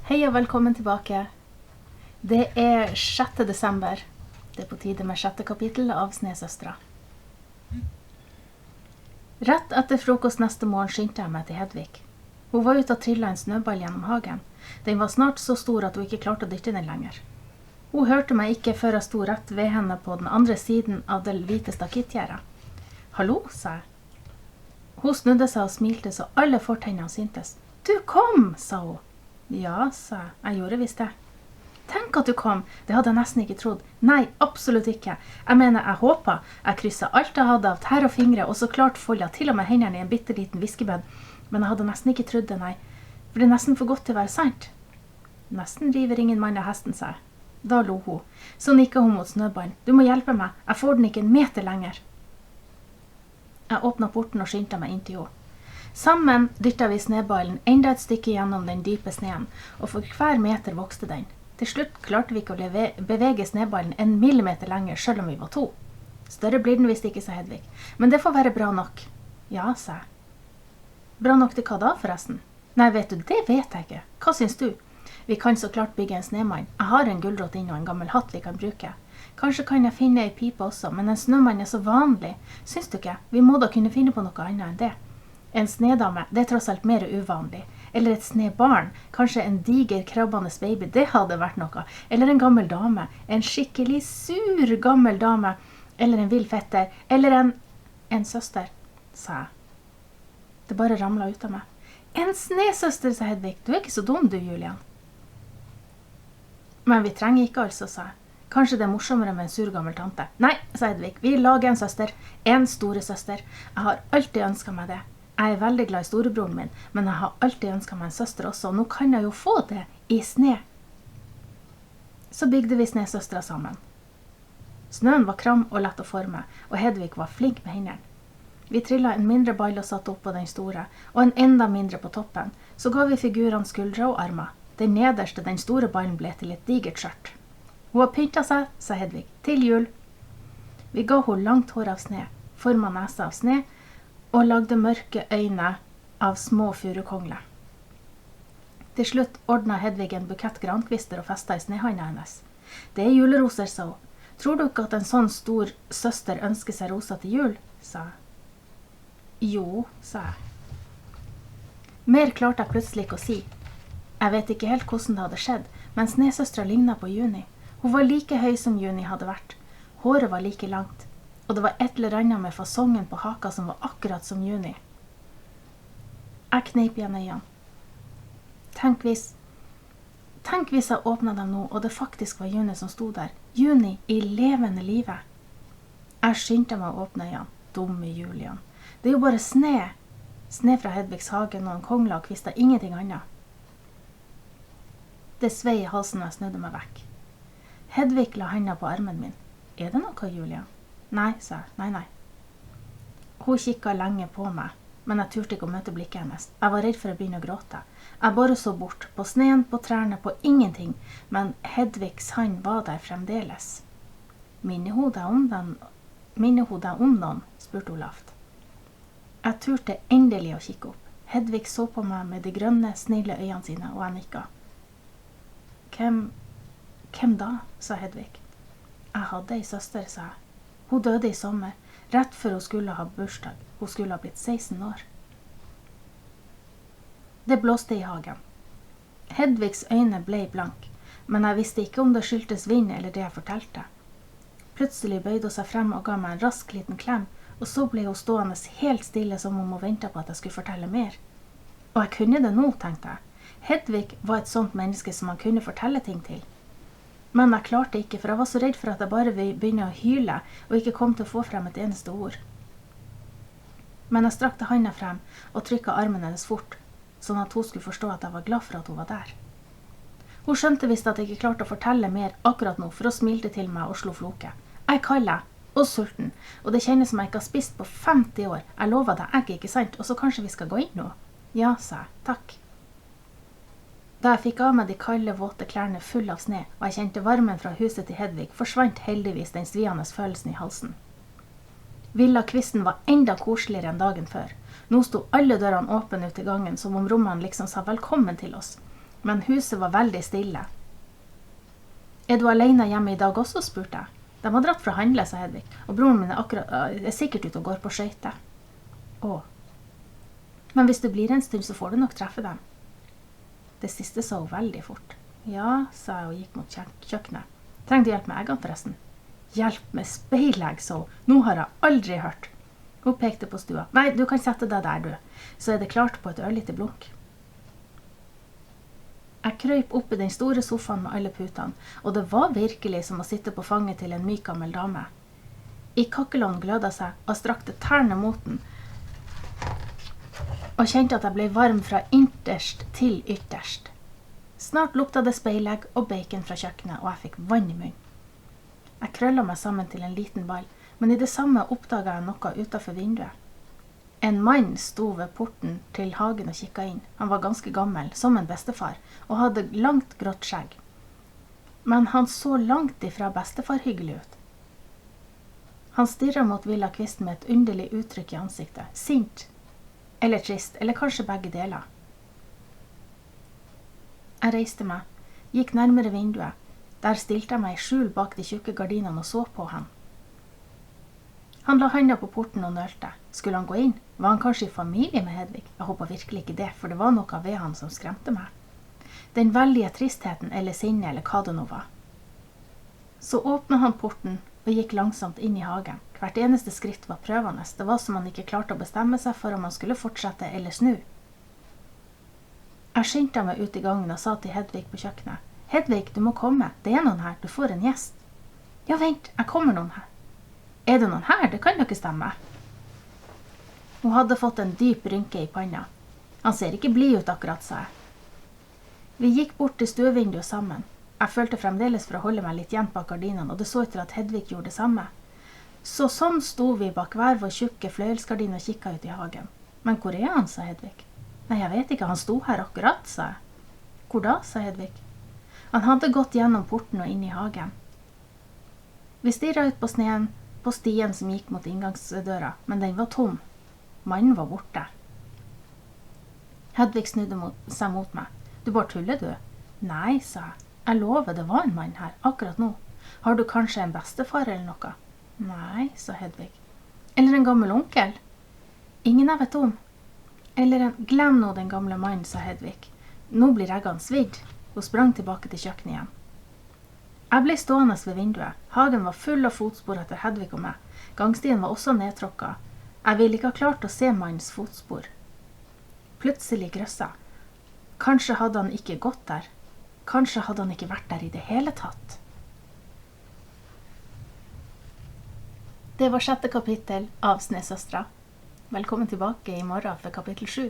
Hei og velkommen tilbake. Det 6. desember. Det på tide med 6. kapittel av Snesøstra. Rett etter frokost neste morgen skyndte jeg meg til Hedvig. Hun var ute og trillet en snøball gjennom hagen. Den var snart så stor at hun ikke klarte å dytte den lenger. Hun hørte meg ikke før jeg sto rett ved henne på den andre siden av det hvite stakittgjerdet. «Hallo», sa jeg. Hun snudde seg og smilte så alle fortennene syntes. «Du kom», sa hun. «Ja», sa jeg. «Jeg gjorde visst det». «Tenk at du kom, det hadde jeg nesten ikke trodd». «Nei, absolutt ikke. Jeg mener, jeg håper. Jeg krysset alt jeg hadde av tær og fingre, og så klart foldet til og med hendene i en bitteliten viskebønn. Men jeg hadde nesten ikke trodd det, nei. For det nesten for godt til å være sant». «Nesten river ingen mann av hesten», sa jeg. Da lo hun. Så nikket hun mot snøballen. «Du må hjelpe meg, jeg får den ikke en meter lenger». Jeg åpnet porten og skyndte meg inn til henne. Sammen dyttet vi sneballen enda et stykke gjennom den dype sneen, og for hver meter vokste den. Til slutt klarte vi ikke å bevege sneballen en millimeter lenger, selv om vi var 2. Større blir den visst ikke, sa Hedvig. Men det får være bra nok. Ja, sa jeg. Bra nok til hva da, forresten? Nei, vet du, det vet jeg ikke. Hva syns du? Vi kan så klart bygge en snemann. Jeg har en gulrot inn og en gammel hatt vi kan bruke. Kanskje kan jeg finne en pipe også, men en snømann så vanlig. Syns du ikke? Vi må da kunne finne på noe annet enn det. En snedame, det tross alt mer uvanlig. Eller et snebarn, kanskje en diger krabbende baby, det hadde vært noe. Eller en gammel dame, en skikkelig sur gammel dame. Eller en vill fetter, eller en søster, sa jeg. Det bare ramlet ut av meg. En snesøster, sa Hedvig. Du ikke så dum du, Julian. Men vi trenger ikke altså, sa jeg. Kanskje det morsommere med en sur gammel tante. Nei, sa Hedvig, vi lager en søster. En store søster. Jeg har alltid ønsket meg det. Jeg veldig glad i storebroren min, men jeg har alltid ønsket meg en søster også, og nå kan jeg jo få det i sne. Så bygde vi snesøstra sammen. Snøen var kram og lett å forme, og Hedvig var flink med hendene. Vi trillet en mindre ball og satt opp på den store, og en enda mindre på toppen. Så ga vi figurene skuldre og armer. Den nederste, den store ballen, ble til et digert skjørt. Hun har pyntet seg, sa Hedvig, til jul. Vi ga hun langt hår av sne, formet nese av sne, og lagde mørke øyne av små furukongler. Til slutt ordnet Hedvig en bukett grankvister og festet i snehånda hennes. Det juleroser, sa hun. Tror du ikke at en sånn stor søster ønsker seg rosa til jul, sa jeg. Jo, sa jeg. Mer klarte jeg plutselig ikke å si. Jeg vet ikke helt hvordan det hadde skjedd, men snesøstra lignet på Juni. Hun var like høy som Juni hadde vært. Håret var like langt. Og det var et eller annet med fasongen på haka som var akkurat som Juni. Jeg kneip igjen øynene. Tenk hvis jeg åpnet dem nå, og det faktisk var Juni som stod der. Juni i levende livet. Jeg skyndte meg å åpne øynene. Dumme Julian. Det jo bare sne. Sne fra Hedvigs hage, noen kongler og kvister, ingenting annet. Det svei i halsen og jeg snudde meg vekk. Hedvig la hendene på armen min. Det noe, Julian? Nei, sa jeg. Nei. Hun kikket lenge på meg, men jeg turte ikke å møte blikket hennes. Jeg var redd for å begynne å gråte. Jeg bare så bort, på sneen, på trærne, på ingenting, men Hedvigs hand var der fremdeles. Minner hun deg om noen? Spurte hun lavt. Jeg turte endelig å kikke opp. Hedvig så på meg med de grønne, snille øynene sine, og jeg nikket. Hvem da? Sa Hedvig. Jeg hadde en søster, sa jeg. Hun døde i sommer, rett før hun skulle ha bursdag. Hun skulle ha blitt 16 år. Det blåste i hagen. Hedvigs øyne ble blank, men jeg visste ikke om det skyldtes vind eller det jeg fortalte. Plutselig bøyde hun seg frem og ga meg en rask liten klem, og så ble hun stående helt stille som om hun ventet på at jeg skulle fortelle mer. Og jeg kunne det nå, tenkte jeg. Hedvig var et sånt menneske som man kunne fortelle ting til. Men jeg klarte ikke, for jeg var så redd for at jeg bare begynne å hyle, og ikke kom til å få frem et eneste ord. Men jeg strakte handa frem, og trykket armen hennes fort, sånn at hun skulle forstå at jeg var glad for at hun var der. Hun skjønte visst at jeg ikke klarte å fortelle mer akkurat nå, for hun smilte til meg og slo floke. Jeg er kald, og sulten, og det kjennes som jeg ikke har spist på 50 år. Jeg lover deg egg, ikke sant? Og så kanskje vi skal gå inn nå? Ja, sa jeg. Takk. Da jeg fikk av meg de kalde, våte klærne full av sne, og jeg kjente varmen fra huset til Hedvig, forsvant heldigvis den sviende følelsen i halsen. Villa kvisten var enda koseligere enn dagen før. Nå sto alle dørene åpne ut i gangen, som om rommene liksom sa velkommen til oss. men huset var veldig stille. Er du alene hjemme i dag også, spurte jeg. De har dratt fra handle, sa Hedvig, og broren min er sikkert ute og går på skøyter. Å. Men hvis du blir en stund, så får du nok treffe dem. Det siste sa hun veldig fort. Ja, sa jeg og gikk mot kjøkkenet. Trenger du hjelp med eggene forresten? Hjelp med speilegg, sa hun. Nå har jeg aldri hørt. Hun pekte på stua. Nei, du kan sette deg der, du. Så er det klart på et ørlite blunk. Jeg krøyp opp i den store sofaen med alle putene, og det var virkelig som å sitte på fanget til en myk gammel dame. I kakkelån gløda seg, og strakte tærne mot den, og kjente at jeg ble varm fra innerst til ytterst. Snart lukta det speilegg og bacon fra kjøkkenet, og jeg fikk vann i munnen. Jeg krøllet meg sammen til en liten ball, men i det samme oppdaget jeg noe utenfor vinduet. En mann sto ved porten til hagen og kikket inn. Han var ganske gammel, som en bestefar, og hadde langt grått skjegg. Men han så langt ifra bestefar hyggelig ut. Han stirret mot Villa Kvist med et underlig uttrykk i ansiktet. Sint, eller trist, eller kanskje begge deler. Jeg reiste meg, gikk nærmere vinduet. Der stilte jeg meg i skjul bak de tjukke gardinene og så på han. Han la handa på porten og nølte. Skulle han gå inn? Var han kanskje i familie med Hedvig? Jeg håpet virkelig ikke det, for det var noe ved han som skremte meg. Den veldige tristheten eller sinne eller hva det nå var. Så åpnet han porten og gikk langsomt inn i hagen. Hvert eneste skritt var prøvende. Det var som han ikke klarte å bestemme seg for om han skulle fortsette eller snu. Jeg skyndte meg ut i gangen og sa til Hedvig på kjøkkenet. Hedvig, du må komme. Det er noen her. Du får en gjest. Ja, vent. Jeg kommer noen her. Er det noen her? Det kan jo ikke stemme. Hun hadde fått en dyp rynke i panna. Han ser ikke blid ut akkurat, sa jeg. Vi gikk bort til stuevinduet sammen. Jeg følte fremdeles for å holde meg litt igjen bak gardinene, og det så ut til at Hedvig gjorde det samme. Så sånn sto vi bak hver vår tjukke fløyelsgardin og kikket ut i hagen. Men hvor er han, sa Hedvig. Nei, jeg vet ikke, han sto her akkurat, sa jeg. Hvor da, sa Hedvig. Han hadde gått gjennom porten og inn i hagen. Vi stirret ut på sneen, på stien som gikk mot inngangsdøra, men den var tom. Mannen var borte. Hedvig snudde seg mot meg. Du bare tuller, du? Nei, sa jeg. Jeg lover, det var en mann her, akkurat nå. Har du kanskje en bestefar eller noe? Nei, sa Hedvig. Eller en gammel onkel? Ingen jeg vet om. Eller glem nå den gamle mannen, sa Hedvig. Nå blir eggene svidd. Hun sprang tilbake til kjøkkenet igjen. Jeg ble stående ved vinduet. Hagen var full av fotspor etter Hedvig og meg. Gangstien var også nedtråkket. Jeg ville ikke ha klart å se mannens fotspor. Plutselig grøssa. Kanskje hadde han ikke gått der. Kanskje hadde han ikke vært der i det hele tatt. Det var 6. kapittel av Snesøstra. Velkommen tilbake i morgen for kapittel 7.